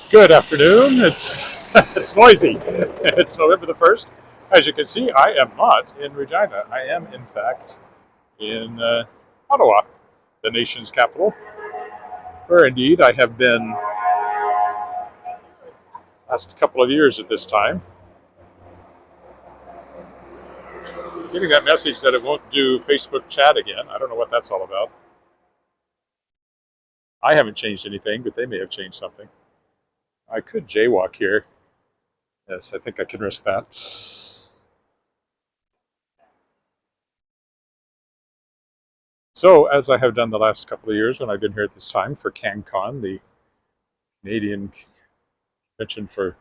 Good afternoon. It's it's noisy. It's November the 1st. As you can see, I am not in Regina. I am, in fact, in Ottawa, the nation's capital, where indeed I have been last couple of years at this time. Getting that message that it won't do Facebook chat again. I don't know what that's all about. I haven't changed anything, but they may have changed something. I could jaywalk here. Yes, I think I can risk that. So, as I have done the last couple of years when I've been here at this time for CanCon, the Canadian Convention for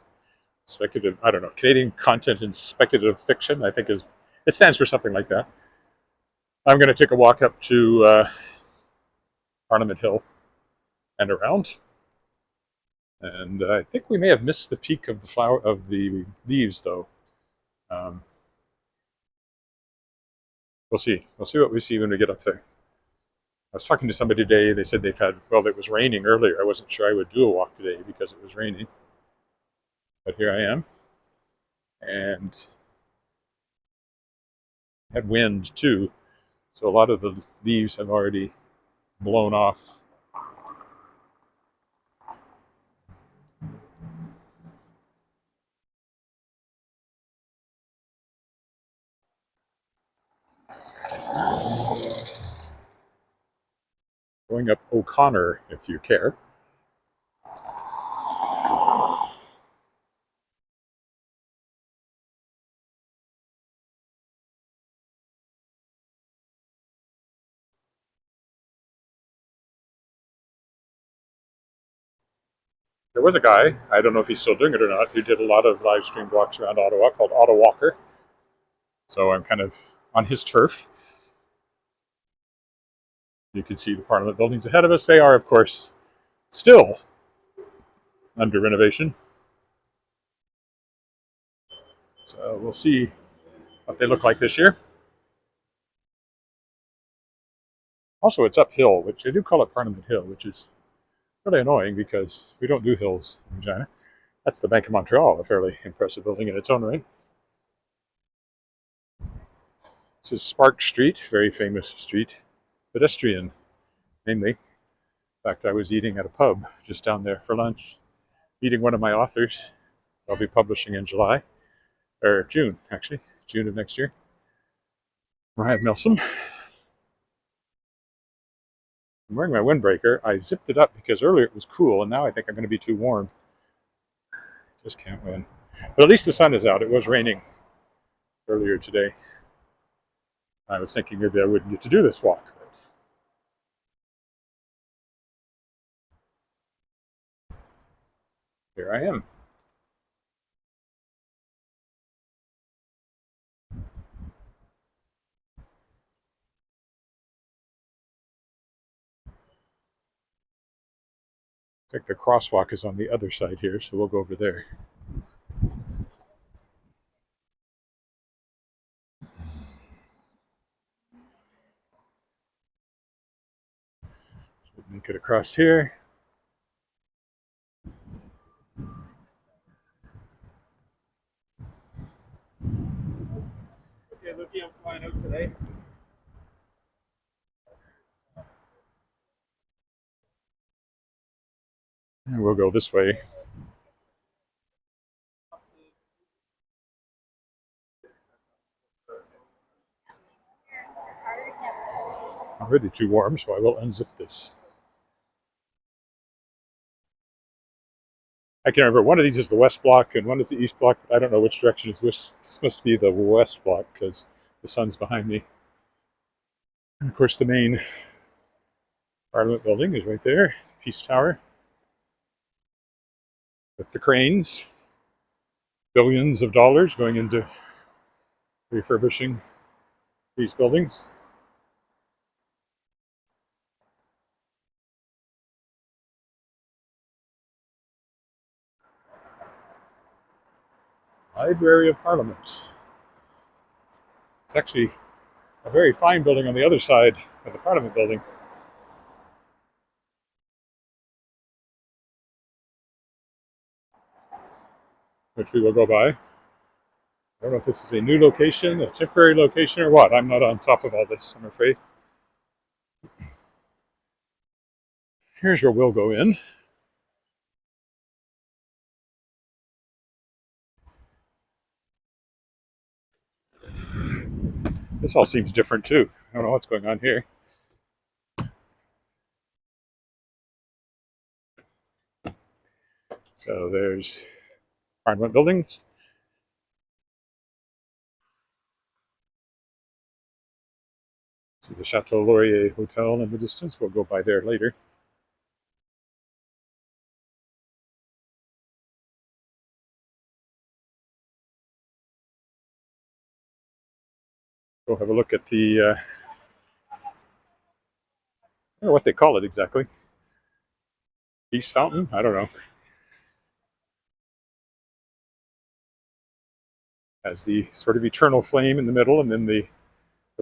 Speculative, I don't know, Canadian Content and Speculative Fiction, I think it stands for something like that. I'm going to take a walk up to Parliament Hill and around. And I think we may have missed the peak of the leaves, though. Um, we'll see. We'll see what we see when we get up there. I was talking to somebody today. They said it was raining earlier. I wasn't sure I would do a walk today because it was raining. But here I am. And had wind too. So a lot of the leaves have already blown off. Going up O'Connor, if you care. There was a guy, I don't know if he's still doing it or not, who did a lot of live stream walks around Ottawa called Ottawa Walker. So I'm kind of on his turf. You can see the Parliament buildings ahead of us. They are, of course, still under renovation. So we'll see what they look like this year. Also, it's uphill, which they do call it Parliament Hill, which is really annoying because we don't do hills in Regina. That's the Bank of Montreal, a fairly impressive building in its own right. This is Spark Street, very famous street, pedestrian, namely. In fact, I was eating at a pub just down there for lunch, meeting one of my authors. I'll be publishing in July, or June, actually, June of next year. Ryan Milsom. I'm wearing my windbreaker. I zipped it up because earlier it was cool, and now I think I'm going to be too warm. Just can't win. But at least the sun is out. It was raining earlier today. I was thinking maybe I wouldn't get to do this walk. But here I am. It's like the crosswalk is on the other side here, so we'll go over there. Make it across here. Okay, Lucky, I'm flying out today. And we'll go this way. Already too warm, so I will unzip this. I can't remember. One of these is the west block and one is the east block. I don't know which direction is which. This must be the west block because the sun's behind me. And of course, the main Parliament building is right there, Peace Tower, with the cranes. Billions of dollars going into refurbishing these buildings. Library of Parliament. It's actually a very fine building on the other side of the Parliament building. which we will go by. I don't know if this is a new location, a temporary location, or what. I'm not on top of all this, I'm afraid. Here's where we'll go in. This all seems different too. I don't know what's going on here. So there's apartment buildings. See the Chateau Laurier Hotel in the distance. We'll go by there later. Go have a look at the, I don't know what they call it exactly. Peace Fountain? I don't know. Has the sort of eternal flame in the middle, and then the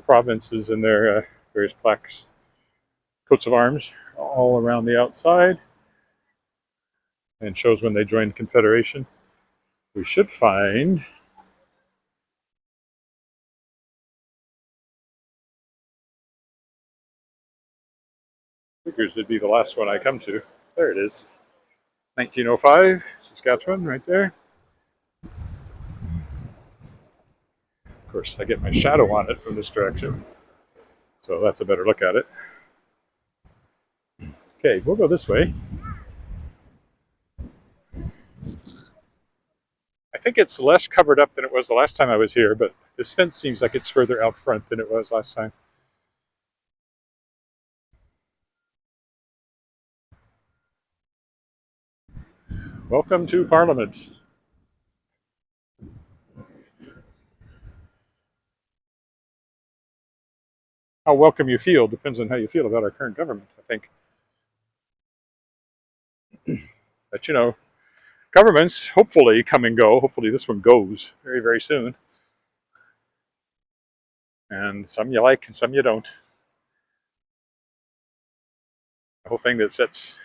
provinces and their various plaques, coats of arms, all around the outside, and shows when they joined Confederation. We should find figures would be the last one I come to. There it is. 1905, Saskatchewan, right there. Of course, I get my shadow on it from this direction, so that's a better look at it. Okay, we'll go this way. I think it's less covered up than it was the last time I was here, but this fence seems like it's further out front than it was last time. Welcome to Parliament. How welcome you feel depends on how you feel about our current government, I think. But you know, governments hopefully come and go. Hopefully this one goes very, very soon. And some you like and some you don't. The whole thing that sets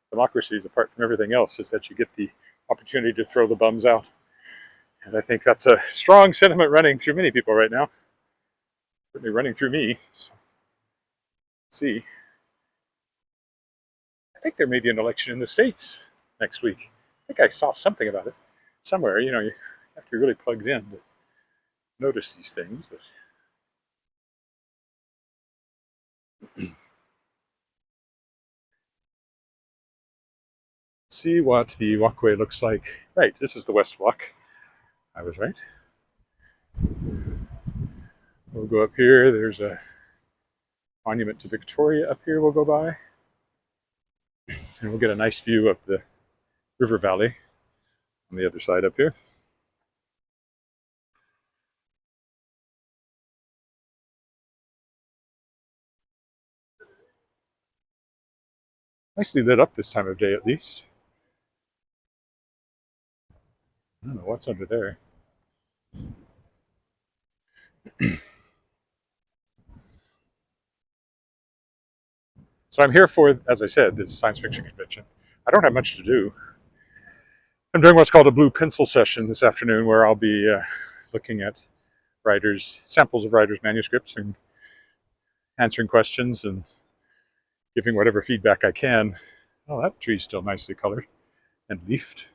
democracies apart from everything else is that you get the opportunity to throw the bums out. And I think that's a strong sentiment running through many people right now. Certainly running through me. So, see. I think there may be an election in the States next week. I think I saw something about it somewhere. You know, you have to be really plugged in to notice these things. But see what the walkway looks like. Right, this is the West Walk. I was right. We'll go up here. There's a monument to Victoria up here we'll go by. And we'll get a nice view of the river valley on the other side up here. Nicely lit up this time of day at least. I don't know what's under there. So I'm here for, as I said, this science fiction convention. I don't have much to do. I'm doing what's called a blue pencil session this afternoon, where I'll be looking at samples of writers' manuscripts and answering questions and giving whatever feedback I can. Oh, that tree's still nicely colored and leafed.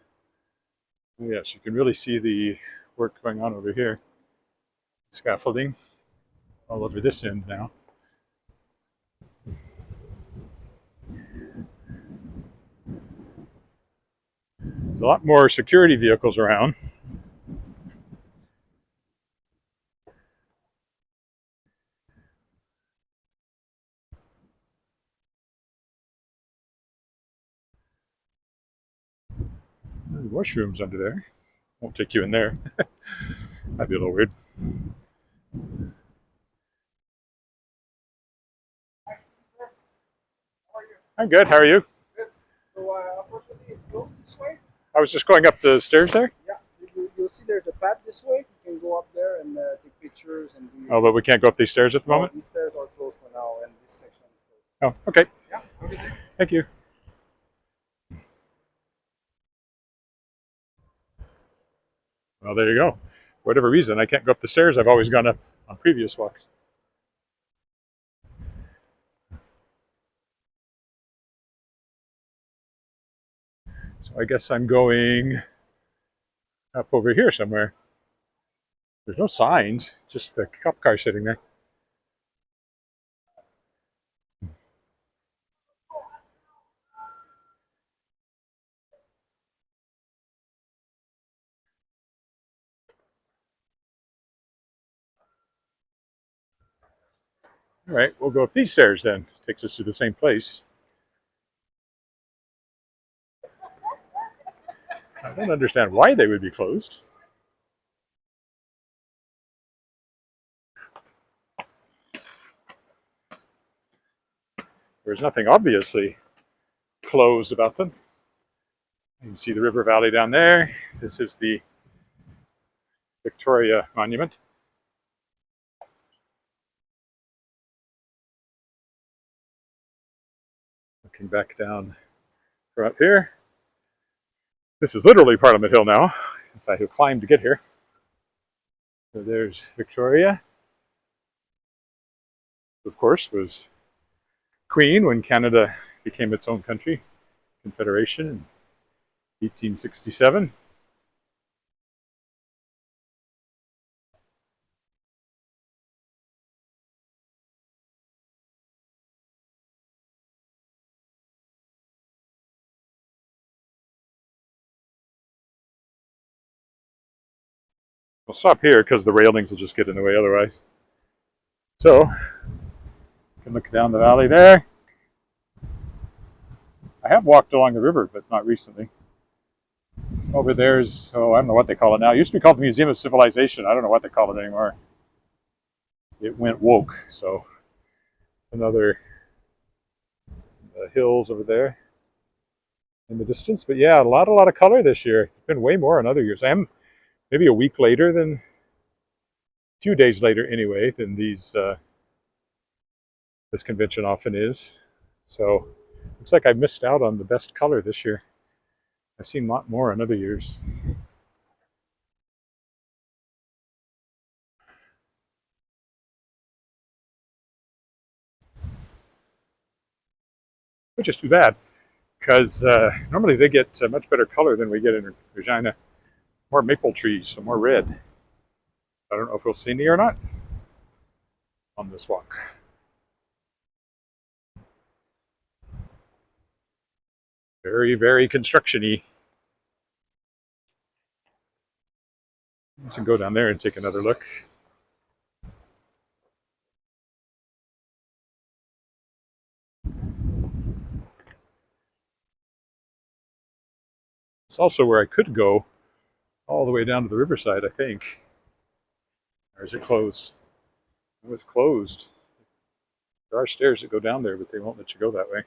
Oh, yes, you can really see the work going on over here. Scaffolding all over this end now. There's a lot more security vehicles around. There's washrooms under there. Won't take you in there. That'd be a little weird. I'm good. How are you? Good. So, unfortunately, it's closed this way. I was just going up the stairs there. Yeah, you'll see there's a path this way. You can go up there and take pictures and do. Oh, but we can't go up these stairs at the moment? These stairs are closed for now, and this section is closed. Oh, okay. Yeah, okay. Thank you. Well, there you go. For whatever reason, I can't go up the stairs I've always gone up on previous walks. So I guess I'm going up over here somewhere. There's no signs, just the cop car sitting there. All right, we'll go up these stairs then. Takes us to the same place. I don't understand why they would be closed. There's nothing obviously closed about them. You can see the river valley down there. This is the Victoria Monument. Looking back down from up here. This is literally Parliament Hill now, since I have climbed to get here. So there's Victoria. Of course, was Queen when Canada became its own country, Confederation in 1867. We'll stop here because the railings will just get in the way otherwise. So, you can look down the valley there. I have walked along the river, but not recently. Over there's, oh, I don't know what they call it now. It used to be called the Museum of Civilization. I don't know what they call it anymore. It went woke, so another hills over there in the distance. But yeah, a lot of color this year. It's been way more in other years. I am maybe a week later than, a few days later anyway, than these this convention often is. So looks like I missed out on the best color this year. I've seen a lot more in other years. Which is too bad, because normally they get much better color than we get in Regina. More maple trees, so more red. I don't know if we'll see any or not on this walk. Very, very construction-y. We should go down there and take another look. It's also where I could go all the way down to the riverside, I think. Or is it closed? Oh, it's closed. There are stairs that go down there, but they won't let you go that way.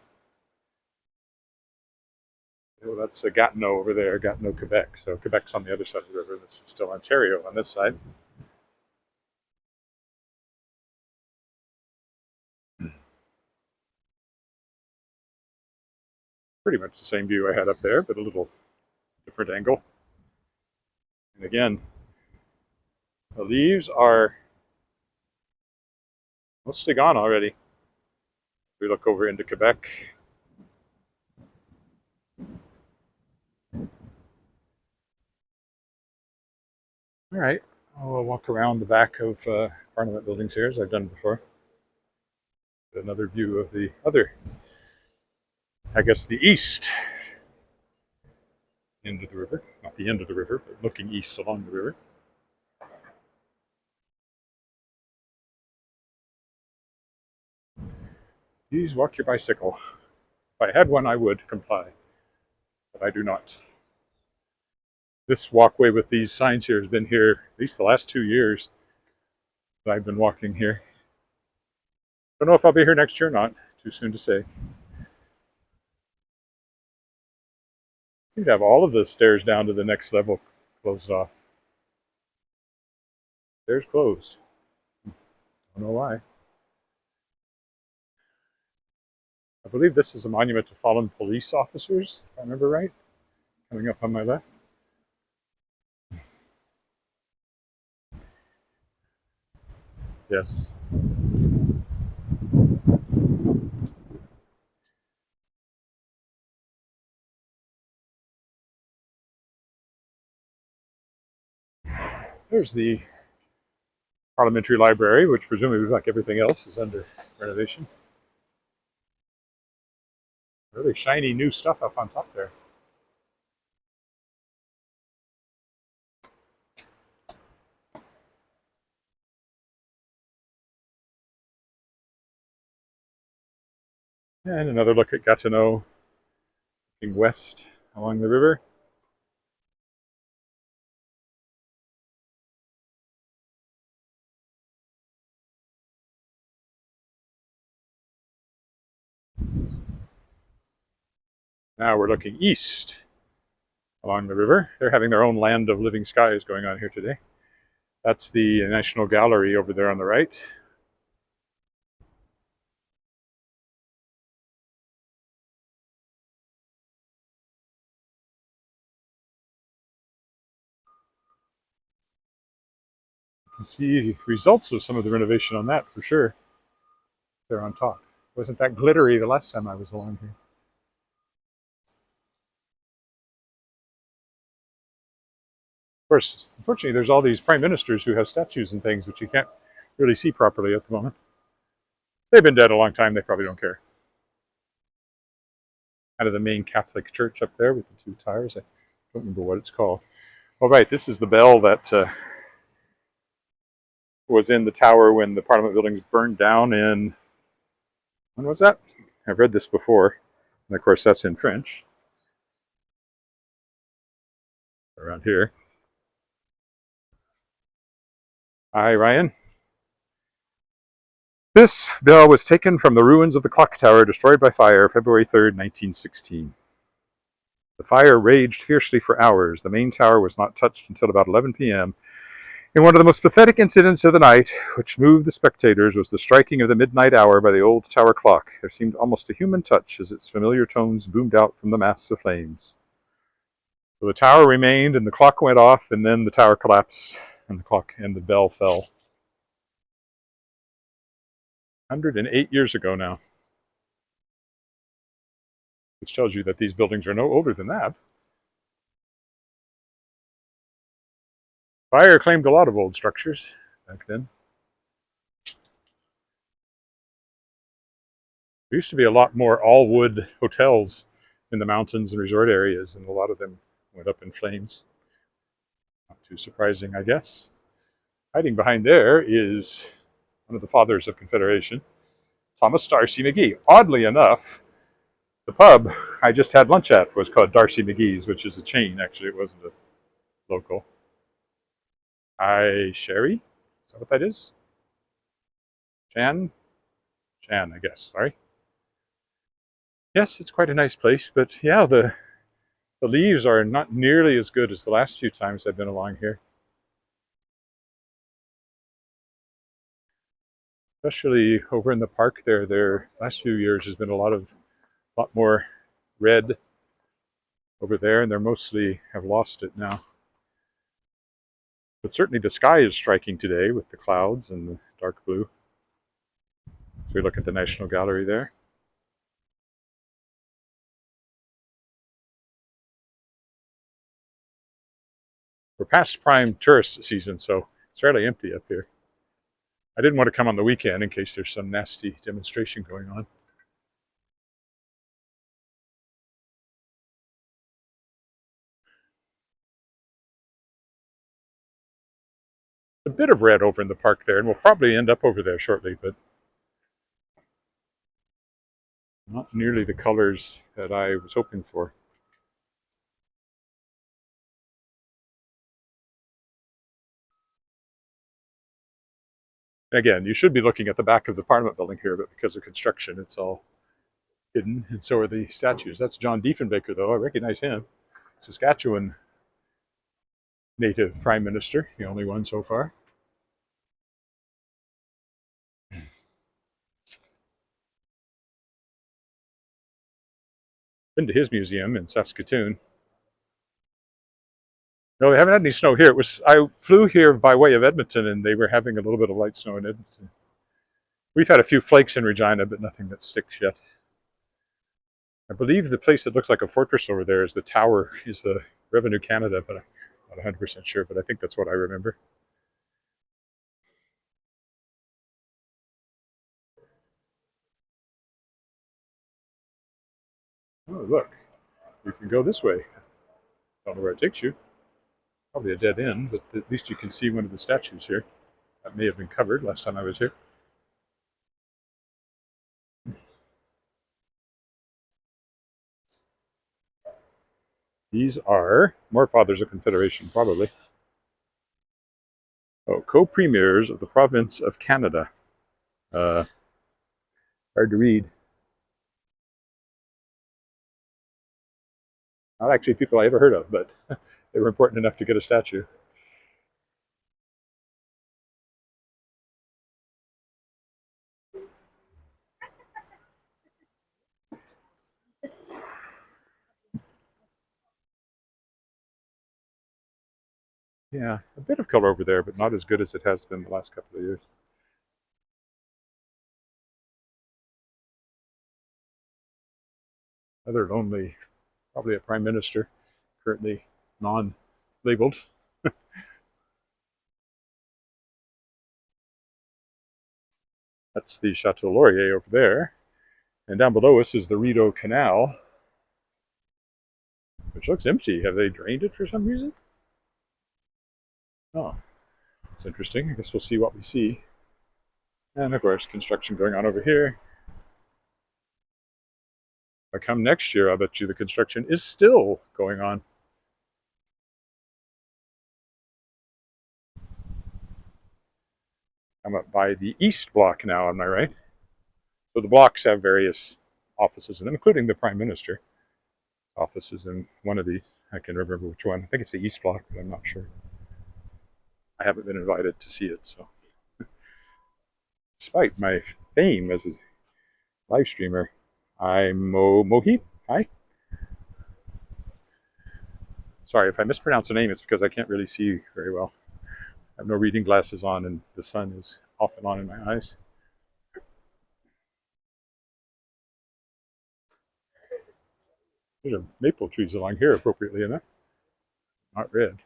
Oh, that's Gatineau over there, Gatineau, Quebec. So Quebec's on the other side of the river. This is still Ontario on this side. Pretty much the same view I had up there, but a little different angle. And again, the leaves are mostly gone already. We look over into Quebec. All right, I'll walk around the back of Parliament buildings here, as I've done before. Another view of the other, I guess, the east end of the river. Not the end of the river, but looking east along the river. Please walk your bicycle. If I had one, I would comply, but I do not. This walkway with these signs here has been here at least the last 2 years that I've been walking here. Don't know if I'll be here next year or not. Too soon to say. Seem to have all of the stairs down to the next level closed off. Stairs closed. I don't know why. I believe this is a monument to fallen police officers, if I remember right. Coming up on my left. Yes. There's the Parliamentary Library, which presumably, like everything else, is under renovation. Really shiny new stuff up on top there. And another look at Gatineau, looking west along the river. Now we're looking east along the river. They're having their own land of living skies going on here today. That's the National Gallery over there on the right. You can see results of some of the renovation on that for sure. They're on top. It wasn't that glittery the last time I was along here. Of course, unfortunately, there's all these prime ministers who have statues and things which you can't really see properly at the moment. They've been dead a long time. They probably don't care. Kind of the main Catholic church up there with the two towers. I don't remember what it's called. All right, this is the bell that was in the tower when the Parliament buildings burned down in, when was that? I've read this before, and of course that's in French. Around here. Hi, Ryan. This bell was taken from the ruins of the clock tower destroyed by fire February 3rd, 1916. The fire raged fiercely for hours. The main tower was not touched until about 11 p.m. In one of the most pathetic incidents of the night, which moved the spectators, was the striking of the midnight hour by the old tower clock. There seemed almost a human touch as its familiar tones boomed out from the mass of flames. So the tower remained, and the clock went off, and then the tower collapsed, and the clock and the bell fell. 108 years ago now. Which tells you that these buildings are no older than that. Fire claimed a lot of old structures back then. There used to be a lot more all-wood hotels in the mountains and resort areas, and a lot of them went up in flames. Not too surprising, I guess. Hiding behind there is one of the fathers of Confederation, Thomas D'Arcy McGee. Oddly enough, the pub I just had lunch at was called D'Arcy McGee's, which is a chain, actually. It wasn't a local. Hi, Sherry? Is that what that is? Jan, I guess. Sorry. Yes, it's quite a nice place, but yeah, the leaves are not nearly as good as the last few times I've been along here. Especially over in the park there last few years has been a lot more red over there, and they're mostly have lost it now. But certainly the sky is striking today with the clouds and the dark blue. So we look at the National Gallery there. We're past prime tourist season, so it's fairly empty up here. I didn't want to come on the weekend in case there's some nasty demonstration going on. A bit of red over in the park there, and we'll probably end up over there shortly, but not nearly the colors that I was hoping for. Again, you should be looking at the back of the Parliament building here, but because of construction, it's all hidden, and so are the statues. That's John Diefenbaker, though. I recognize him. Saskatchewan native prime minister, the only one so far. Been to his museum in Saskatoon. No, they haven't had any snow here. I flew here by way of Edmonton, and they were having a little bit of light snow in Edmonton. We've had a few flakes in Regina, but nothing that sticks yet. I believe the place that looks like a fortress over there is the tower, is the Revenue Canada, but I'm not 100% sure, but I think that's what I remember. Oh, look, you can go this way. Don't know where it takes you. Probably a dead end, but at least you can see one of the statues here. That may have been covered last time I was here. These are more Fathers of Confederation, probably. Oh, co-premiers of the province of Canada. Uh, Hard to read. Not actually people I ever heard of, but they were important enough to get a statue. Yeah, a bit of color over there, but not as good as it has been the last couple of years. Other lonely, probably a prime minister, currently non-labeled. That's the Chateau Laurier over there. And down below us is the Rideau Canal, which looks empty. Have they drained it for some reason? Oh, that's interesting. I guess we'll see what we see. And of course, construction going on over here. If I come next year, I'll bet you the construction is still going on. I'm up by the East Block now, am I right? So the blocks have various offices in them, including the Prime Minister. Offices in one of these. I can remember which one. I think it's the East Block, but I'm not sure. I haven't been invited to see it, so. Despite my fame as a live streamer, I'm Mohi. Hi. Sorry, if I mispronounce the name, it's because I can't really see very well. I have no reading glasses on, and the sun is off and on in my eyes. There's maple trees along here, appropriately enough. Not red.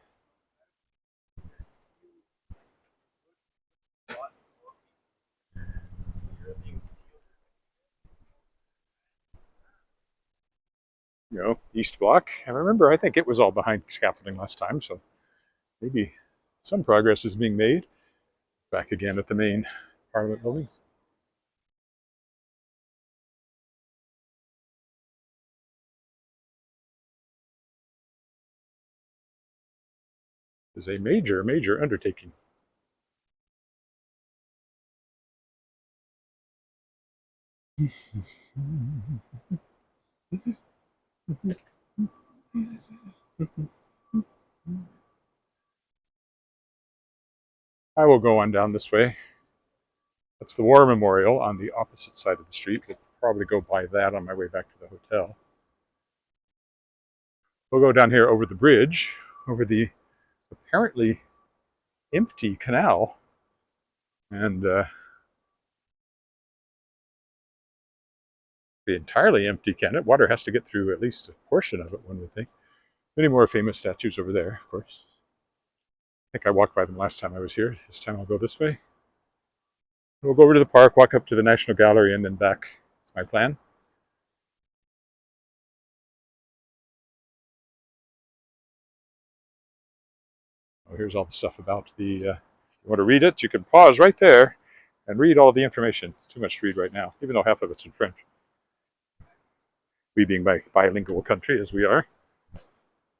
East Block. I remember, I think it was all behind scaffolding last time, so maybe some progress is being made. Back again at the main Parliament building. Is a major, major undertaking. I will go on down this way. That's the War Memorial on the opposite side of the street. We'll probably go by that on my way back to the hotel. We'll go down here over the bridge, over the apparently empty canal, and the entirely empty, can it? Water has to get through at least a portion of it, one would think. Many more famous statues over there, of course. I think I walked by them last time I was here. This time I'll go this way. We'll go over to the park, walk up to the National Gallery, and then back. That's my plan. Oh, here's all the stuff about the. You want to read it? You can pause right there and read all the information. It's too much to read right now, even though half of it's in French. We being a bilingual country as we are,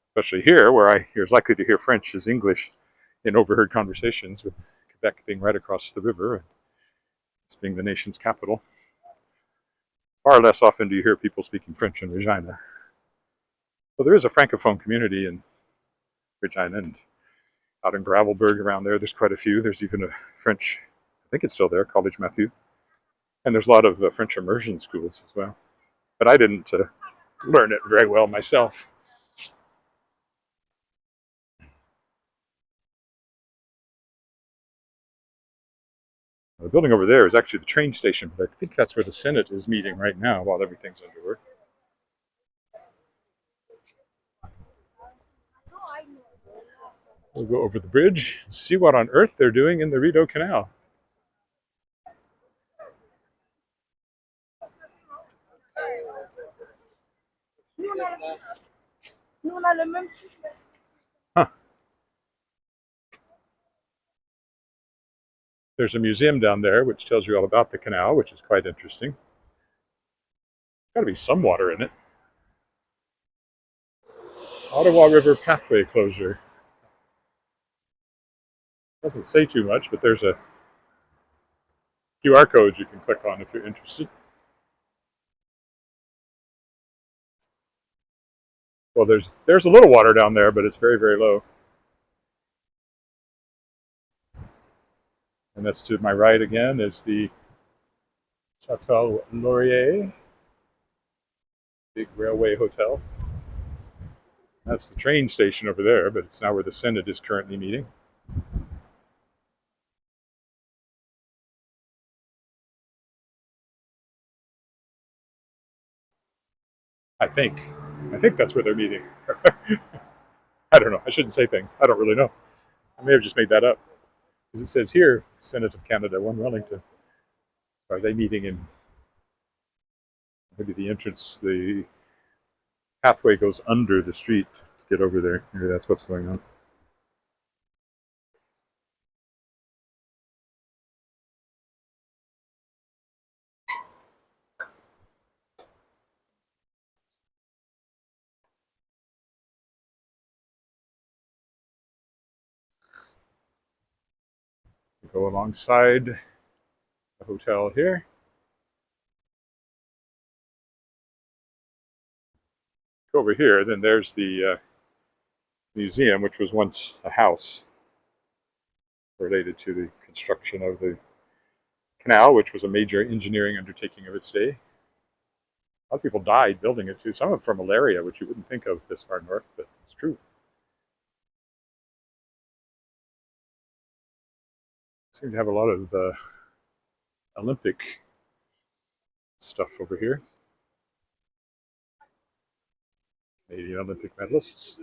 especially here, where you're as likely to hear French as English in overheard conversations, with Quebec being right across the river and this being the nation's capital. Far less often do you hear people speaking French in Regina. Well, there is a Francophone community in Regina, and out in Gravelbourg around there's quite a few. There's even a French, I think it's still there, College Mathieu. And there's a lot of French immersion schools as well. But I didn't learn it very well myself. The building over there is actually the train station, but I think that's where the Senate is meeting right now while everything's under work. We'll go over the bridge and see what on earth they're doing in the Rideau Canal. Huh. There's a museum down there which tells you all about the canal, which is quite interesting. Got to be some water in it. Ottawa River pathway closure. Doesn't say too much, but there's a QR code you can click on if you're interested. Well, there's a little water down there, but it's very, very low. And that's to my right again is the Chateau Laurier, big railway hotel. That's the train station over there, but it's now where the Senate is currently meeting. I think. I think that's where they're meeting. I don't know. I shouldn't say things. I don't really know. I may have just made that up. Because it says here, Senate of Canada, 1 Wellington. Are they meeting in maybe the entrance, the pathway goes under the street to get over there. Maybe that's what's going on. We go alongside the hotel here. Go over here, then there's the museum, which was once a house related to the construction of the canal, which was a major engineering undertaking of its day. A lot of people died building it too. Some of them from malaria, which you wouldn't think of this far north, but it's true. Seem to have a lot of Olympic stuff over here. Canadian Olympic medalists.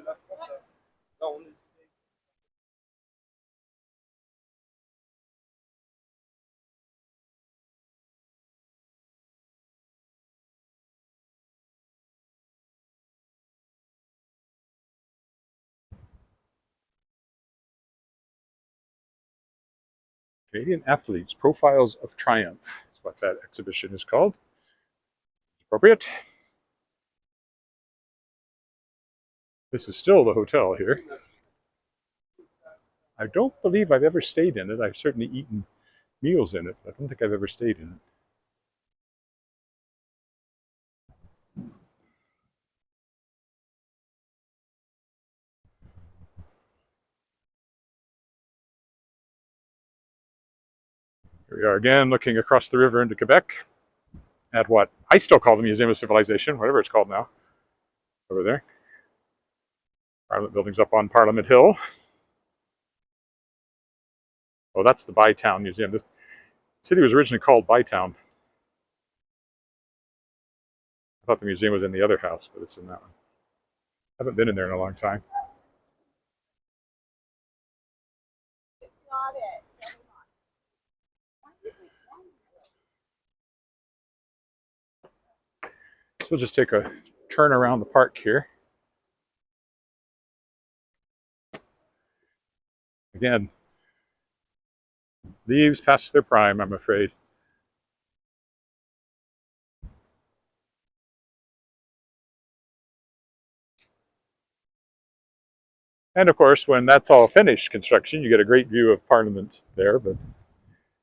Canadian Athletes, Profiles of Triumph is what that exhibition is called. Appropriate. This is still the hotel here. I don't believe I've ever stayed in it. I've certainly eaten meals in it, but I don't think I've ever stayed in it. Here we are again, looking across the river into Quebec at what I still call the Museum of Civilization, whatever it's called now, over there. Parliament building's up on Parliament Hill. Oh, that's the Bytown Museum. This city was originally called Bytown. I thought the museum was in the other house, but it's in that one. I haven't been in there in a long time. So we'll just take a turn around the park here. Again, leaves past their prime, I'm afraid. And of course, when that's all finished construction, you get a great view of Parliament there, but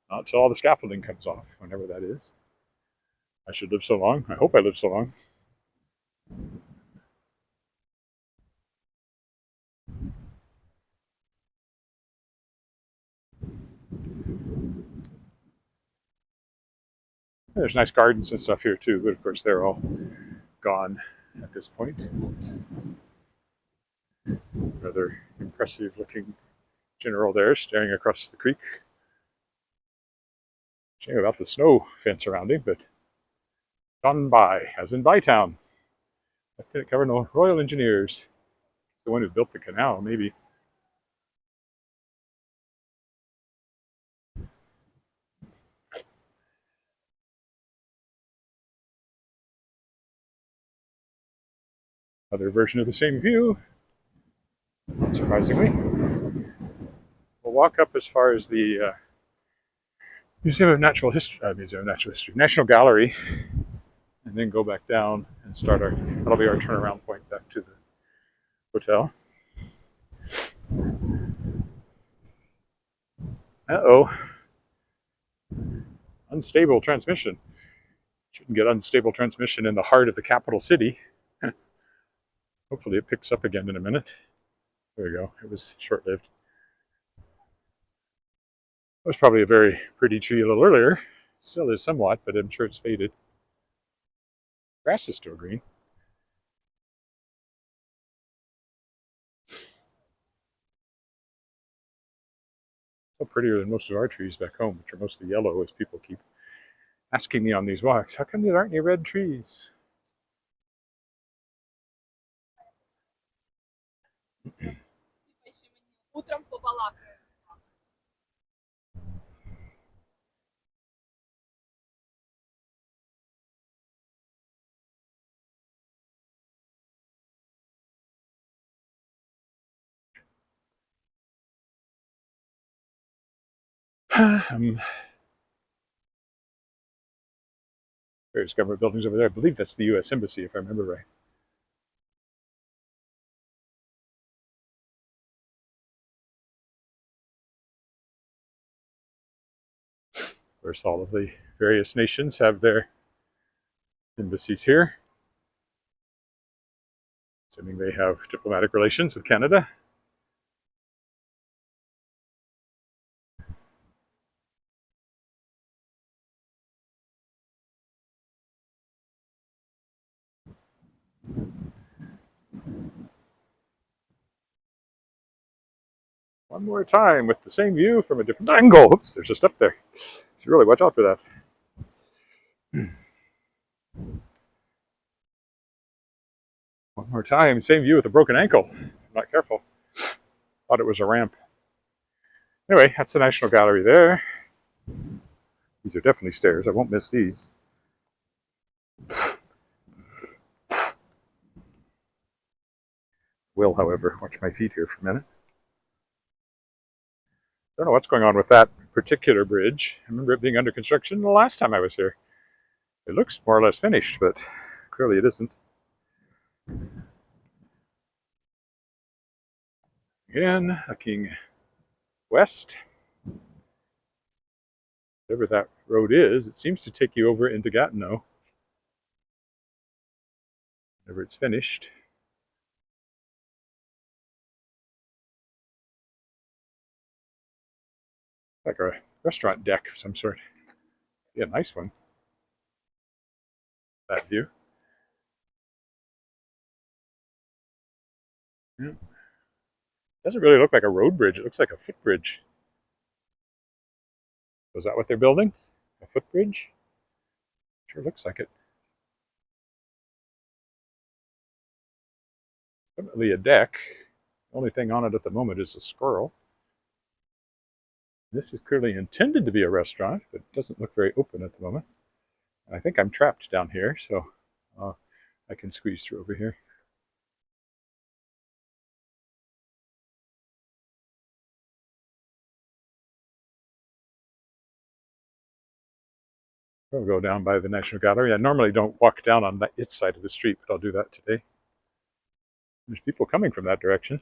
not until all the scaffolding comes off, whenever that is. I should live so long. I hope I live so long. There's nice gardens and stuff here too, but of course they're all gone at this point. Rather impressive looking general there staring across the creek. Shame about the snow fence around him, but John By, as in Bytown. Lieutenant Governor Royal Engineers. He's the one who built the canal, maybe. Another version of the same view, surprisingly. We'll walk up as far as the Museum of Natural History, National Gallery, and then go back down and start our. That'll be our turnaround point back to the hotel. Uh-oh. Unstable transmission. Shouldn't get unstable transmission in the heart of the capital city. Hopefully it picks up again in a minute. There we go. It was short-lived. It was probably a very pretty tree a little earlier. Still is somewhat, but I'm sure it's faded. Grass is still green. Still prettier than most of our trees back home, which are mostly yellow, as people keep asking me on these walks. How come there aren't any red trees? Утром побалакаем. Various government buildings over there. I believe that's the U.S. Embassy, if I remember right. Of course, all of the various nations have their embassies here, assuming they have diplomatic relations with Canada. One more time with the same view from a different angle. Oops, there's a step there. Should really watch out for that. One more time, same view with a broken ankle. I'm not careful. Thought it was a ramp. Anyway, that's the National Gallery there. These are definitely stairs. I won't miss these. Will, however, watch my feet here for a minute. Don't know what's going on with that particular bridge. I remember it being under construction the last time I was here. It looks more or less finished, but clearly it isn't. Again, looking west. Whatever that road is, it seems to take you over into Gatineau. Whenever it's finished. Like a restaurant deck of some sort. Yeah, nice one. That view. Yeah. Doesn't really look like a road bridge. It looks like a footbridge. Was that what they're building? A footbridge? Sure looks like it. Definitely a deck. The only thing on it at the moment is a squirrel. This is clearly intended to be a restaurant, but it doesn't look very open at the moment. I think I'm trapped down here, so I can squeeze through over here. I'll go down by the National Gallery. I normally don't walk down on its side of the street, but I'll do that today. There's people coming from that direction.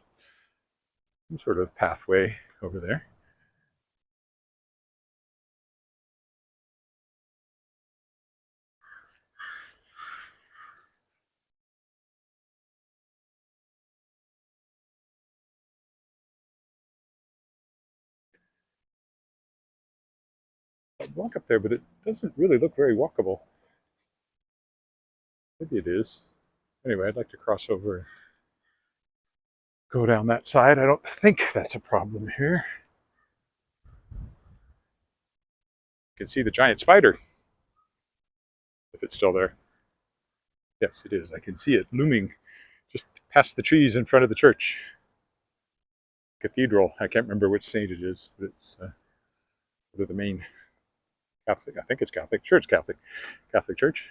Some sort of pathway over there. I'd walk up there, but it doesn't really look very walkable. Maybe it is. Anyway, I'd like to cross over and go down that side. I don't think that's a problem here. can see the giant spider, if it's still there. Yes, it is. I can see it looming just past the trees in front of the church. Cathedral. I can't remember which saint it is, but it's sort of the main Catholic. I think it's Catholic. Sure, it's Catholic. Catholic Church.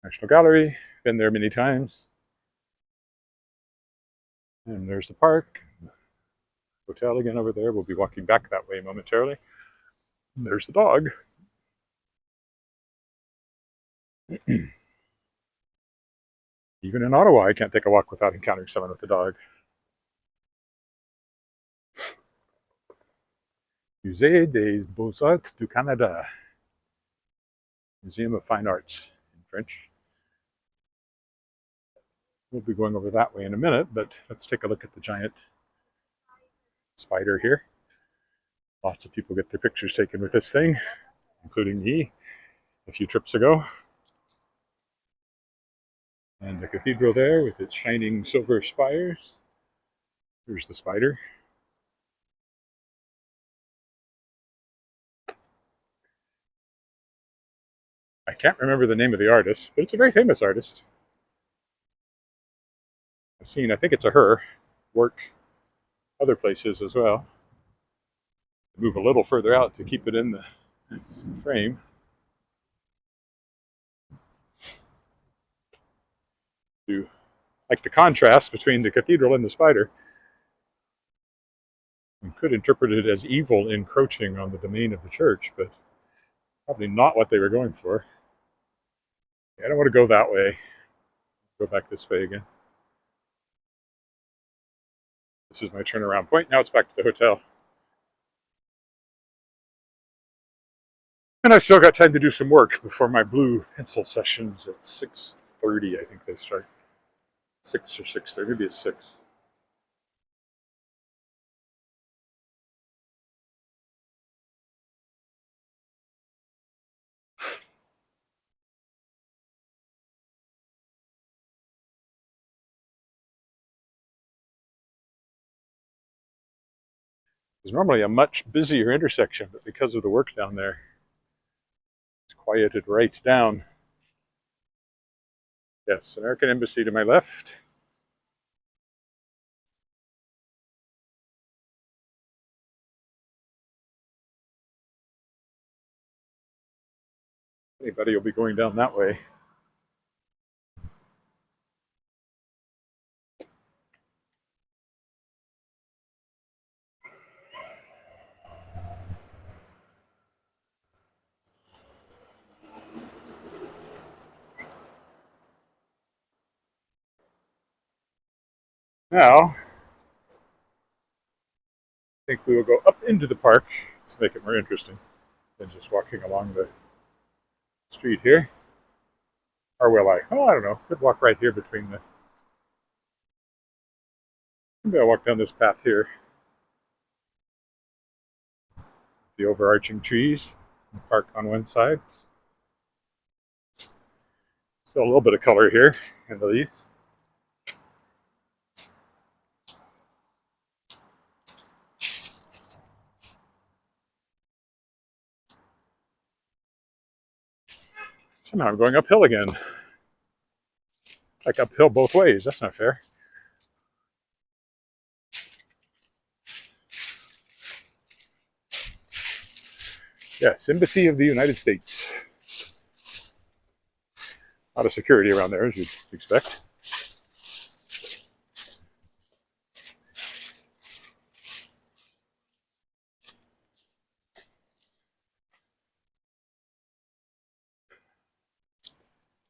National Gallery. Been there many times. And there's the park. Hotel again over there. We'll be walking back that way momentarily. And there's the dog. Even in Ottawa, I can't take a walk without encountering someone with a dog. Musée des Beaux-Arts du Canada. Museum of Fine Arts in French. We'll be going over that way in a minute, but let's take a look at the giant spider here. Lots of people get their pictures taken with this thing, including me a few trips ago. And the cathedral there with its shining silver spires. Here's the spider. I can't remember the name of the artist, but it's a very famous artist. I've seen, I think it's a her, work other places as well. Move a little further out to keep it in the frame. To like the contrast between the cathedral and the spider. You could interpret it as evil encroaching on the domain of the church, but probably not what they were going for. I don't want to go that way. Go back this way again. This is my turnaround point. Now it's back to the hotel. And I've still got time to do some work before my blue pencil sessions at 6:30. I think they start. 6 or 6:30. Maybe it's 6. It's normally a much busier intersection, but because of the work down there, it's quieted right down. Yes, American Embassy to my left. Anybody will be going down that way. Now, I think we will go up into the park to make it more interesting than just walking along the street here. Or will I? Oh, I don't know. Could walk right here between the. Maybe I'll walk down this path here. The overarching trees, the park on one side. Still a little bit of color here in the leaves. Somehow I'm going uphill again. It's like uphill both ways. That's not fair. Yes, Embassy of the United States. A lot of security around there, as you'd expect.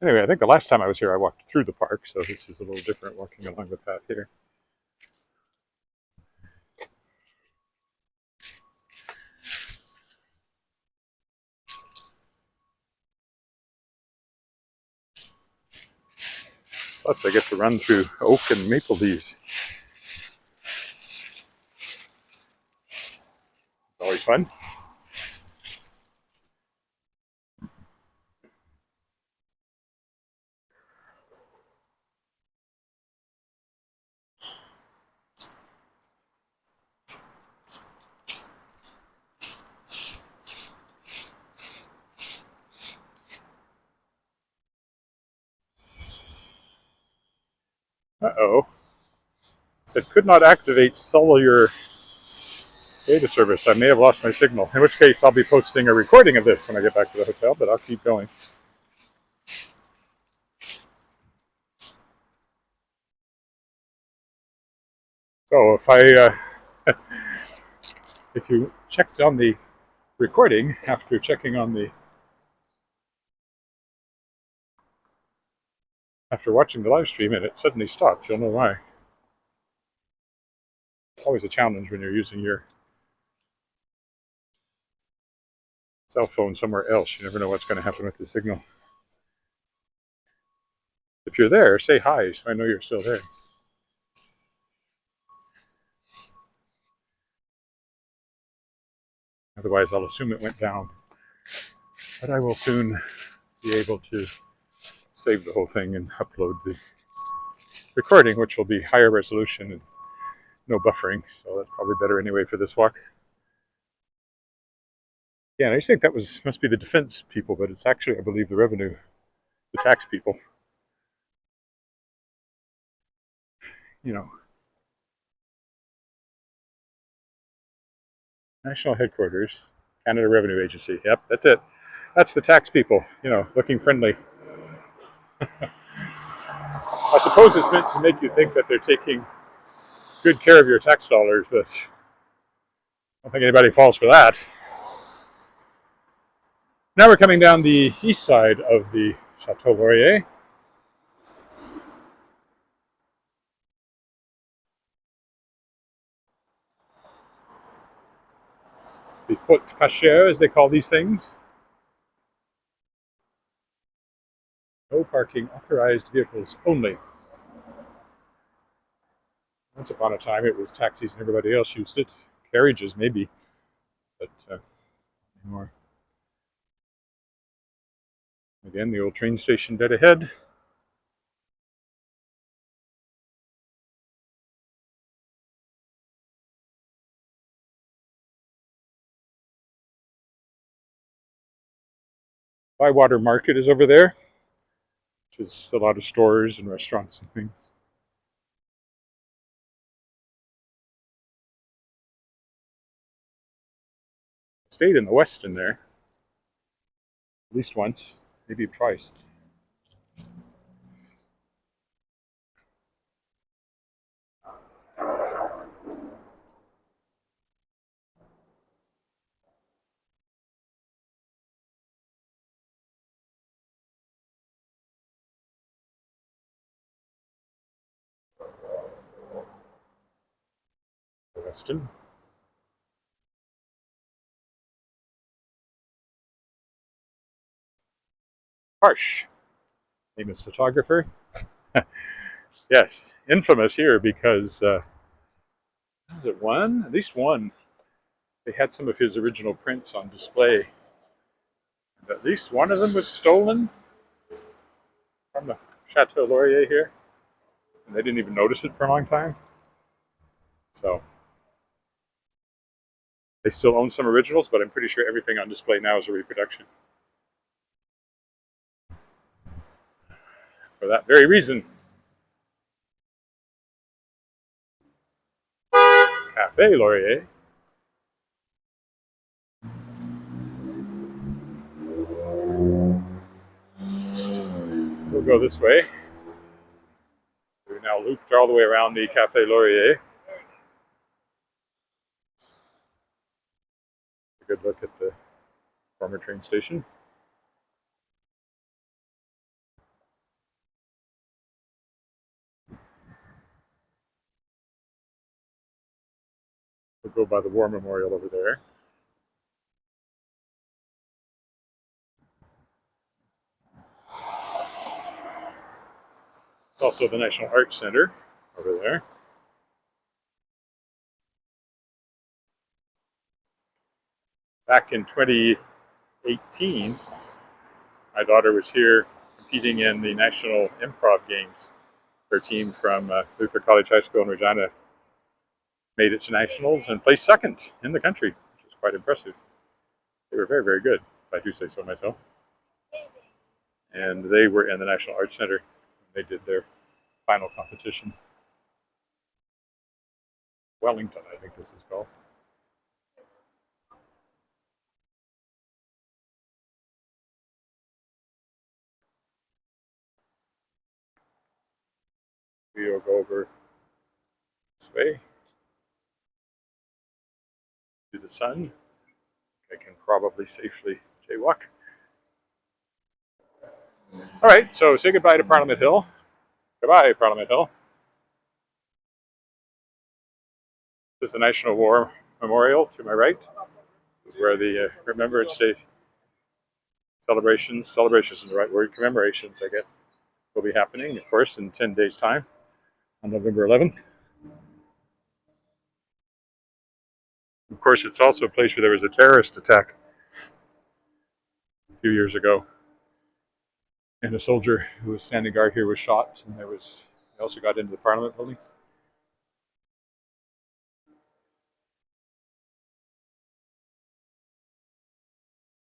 Anyway, I think the last time I was here, I walked through the park, so this is a little different walking along the path here. Plus, I get to run through oak and maple leaves. Always fun. Uh-oh. It said could not activate cellular data service. I may have lost my signal. In which case, I'll be posting a recording of this when I get back to the hotel, but I'll keep going. So if you checked on the recording after checking on the after watching the live stream and it suddenly stopped, you'll know why. It's always a challenge when you're using your cell phone somewhere else. You never know what's going to happen with the signal. If you're there, say hi so I know you're still there. Otherwise, I'll assume it went down. But I will soon be able to save the whole thing and upload the recording, which will be higher resolution and no buffering. So that's probably better anyway for this walk. Yeah, and I think that must be the defense people, but it's actually, I believe, the tax people. You know, National Headquarters, Canada Revenue Agency. Yep, that's it. That's the tax people, looking friendly. I suppose it's meant to make you think that they're taking good care of your tax dollars, but I don't think anybody falls for that. Now we're coming down the east side of the Chateau Laurier. The porte cachère, as they call these things. No parking, authorized vehicles only. Once upon a time, it was taxis and everybody else used it. Carriages, maybe, but anymore. Again, the old train station dead ahead. Bywater Market is over there, which is a lot of stores and restaurants and things. Stayed in the Westin there, at least once, maybe twice. The Westin. Harsh, famous photographer. Yes, infamous here because, was it one? At least one. They had some of his original prints on display. And at least one of them was stolen from the Chateau Laurier here. And they didn't even notice it for a long time. So they still own some originals, but I'm pretty sure everything on display now is a reproduction. For that very reason. Cafe Laurier. We'll go this way. We're now looped all the way around the Cafe Laurier. A good look at the former train station. We'll go by the War Memorial over there. It's also the National Arts Center over there. Back in 2018, my daughter was here competing in the National Improv Games. Her team from Luther College High School in Regina made it to nationals and placed second in the country, which was quite impressive. They were very, very good, if I do say so myself. And they were in the National Arts Center. They did their final competition. Wellington, I think this is called. We'll go over this way to the sun. I can probably safely jaywalk. All right, so say goodbye to Parliament Hill. Goodbye, Parliament Hill. This is the National War Memorial to my right. This is where the Remembrance Day celebrations is the right word, commemorations, I guess, will be happening, of course, in 10 days' time on November 11th. Of course, it's also a place where there was a terrorist attack a few years ago. And a soldier who was standing guard here was shot, and they also got into the Parliament building.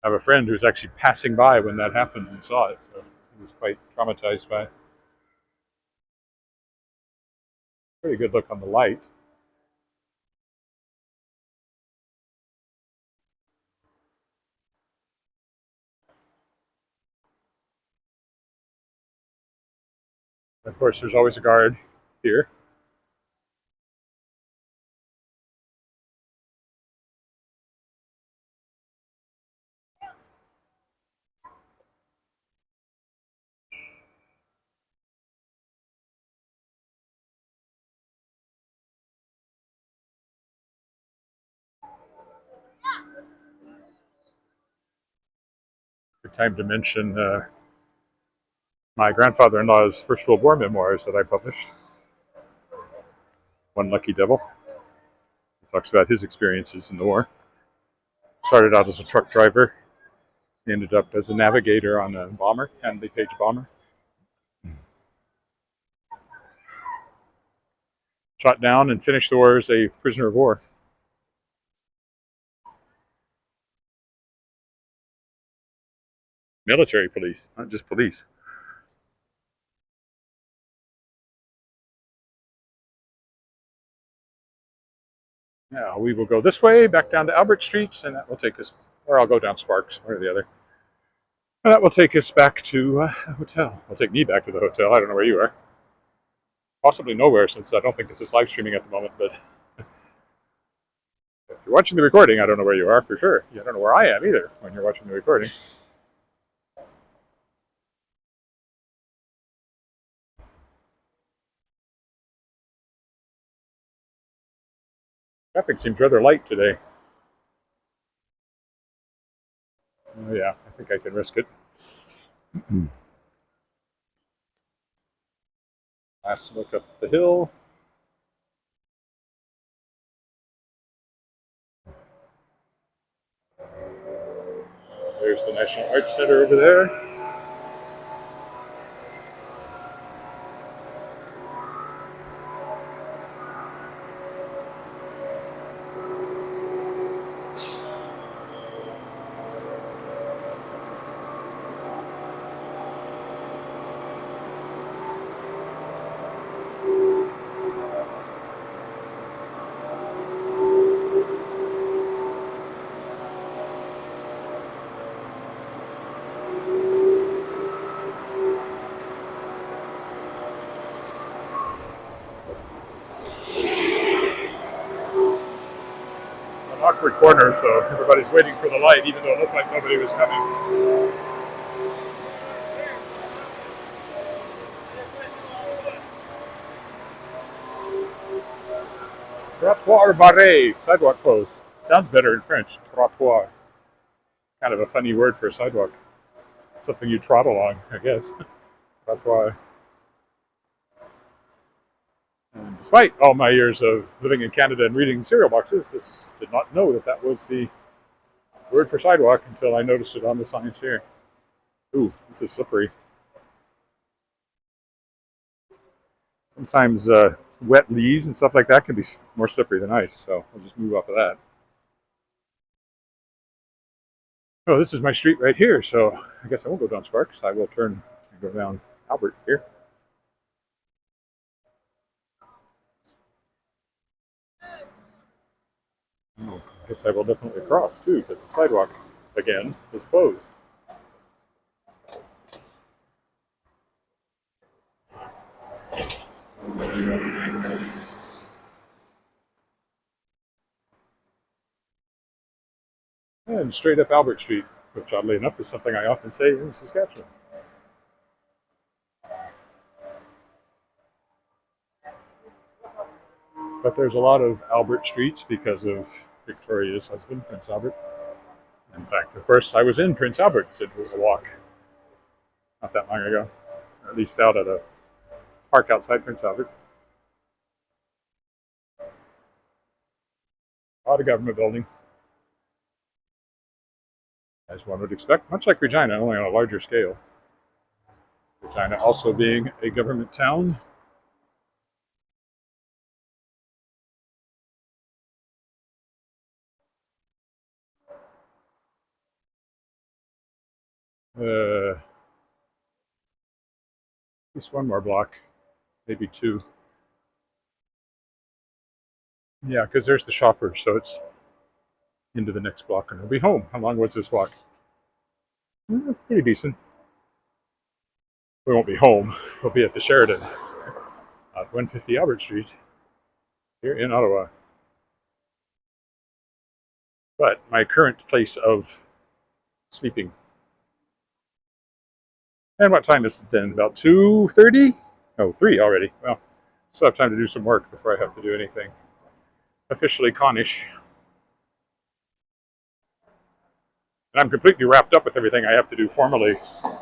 I have a friend who was actually passing by when that happened and saw it, so he was quite traumatized by it. Pretty good look on the light. Of course, there's always a guard here. Good time to mention my grandfather-in-law's First World War memoirs that I published. One Lucky Devil. He talks about his experiences in the war. Started out as a truck driver. He ended up as a navigator on a bomber, Handley Page bomber. Shot down and finished the war as a prisoner of war. Military police, not just police. Now we will go this way, back down to Albert Street, and that will take us, or I'll go down Sparks, one or the other. And that will take us back to a hotel. Will take me back to the hotel. I don't know where you are. Possibly nowhere, since I don't think this is live streaming at the moment, but if you're watching the recording, I don't know where you are for sure. I don't know where I am either when you're watching the recording. Traffic seems rather light today. Oh, yeah, I think I can risk it. Last look up the hill. There's the National Arts Center over there. Awkward corner, so everybody's waiting for the light, even though it looked like nobody was coming. Trottoir barré, sidewalk closed. Sounds better in French, trottoir. Kind of a funny word for a sidewalk. Something you trot along, I guess. Trottoir. And despite all my years of living in Canada and reading cereal boxes, this did not know that that was the word for sidewalk until I noticed it on the signs here. Ooh, this is slippery. Sometimes wet leaves and stuff like that can be more slippery than ice, so I'll just move off of that. Oh, this is my street right here, so I guess I won't go down Sparks. I will turn and go down Albert here. guess I will definitely cross too, because the sidewalk, again, is closed. And straight up Albert Street, which oddly enough is something I often say in Saskatchewan. But there's a lot of Albert Streets because of Victoria's husband, Prince Albert. In fact, of course, I was in Prince Albert, did a walk not that long ago, or at least out at a park outside Prince Albert. A lot of government buildings, as one would expect, much like Regina, only on a larger scale. Regina also being a government town. At least one more block, maybe two. Yeah, because there's the Shoppers, so it's into the next block, and we'll be home. How long was this walk? Pretty decent. We won't be home. We'll be at the Sheridan at 150 Albert Street here in Ottawa. But my current place of sleeping. And what time is it then? About 2:30? Oh, 3 already. Well, still have time to do some work before I have to do anything officially connish. And I'm completely wrapped up with everything I have to do formally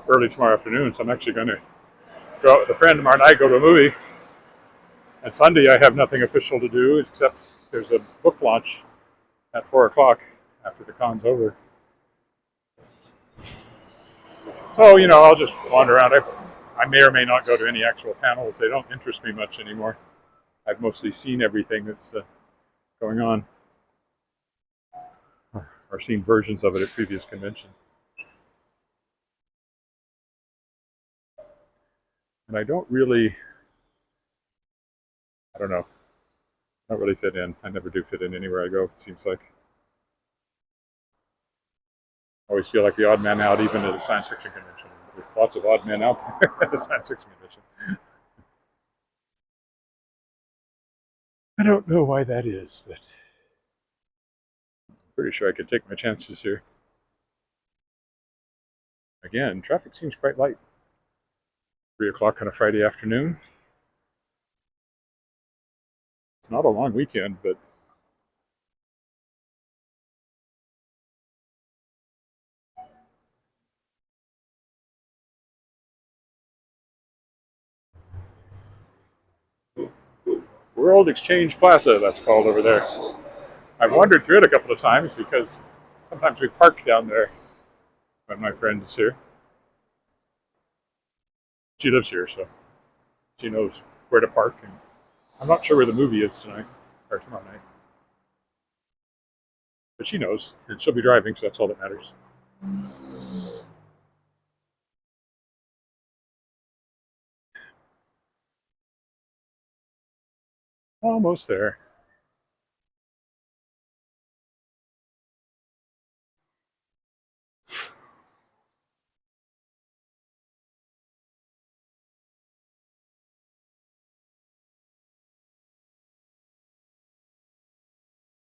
early tomorrow afternoon, so I'm actually going to go out with a friend tomorrow night, go to a movie. And Sunday I have nothing official to do except there's a book launch at 4 o'clock after the con's over. So, I'll just wander around. I may or may not go to any actual panels. They don't interest me much anymore. I've mostly seen everything that's going on, or seen versions of it at previous conventions. And I don't really fit in. I never do fit in anywhere I go, it seems like. I always feel like the odd man out, even at a science fiction convention. There's lots of odd men out there at a science fiction convention. I don't know why that is, but I'm pretty sure I could take my chances here. Again, traffic seems quite light. 3 o'clock on a Friday afternoon. It's not a long weekend, but World Exchange Plaza, that's called over there. I've wandered through it a couple of times because sometimes we park down there when my friend is here. She lives here, so she knows where to park. And I'm not sure where the movie is tonight, or tomorrow night. But she knows, and she'll be driving, so that's all that matters. Almost there.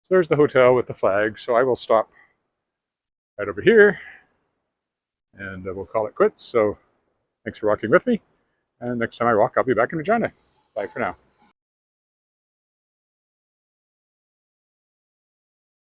So there's the hotel with the flag, so I will stop right over here, and we'll call it quits. So thanks for walking with me, and next time I walk, I'll be back in Regina. Bye for now.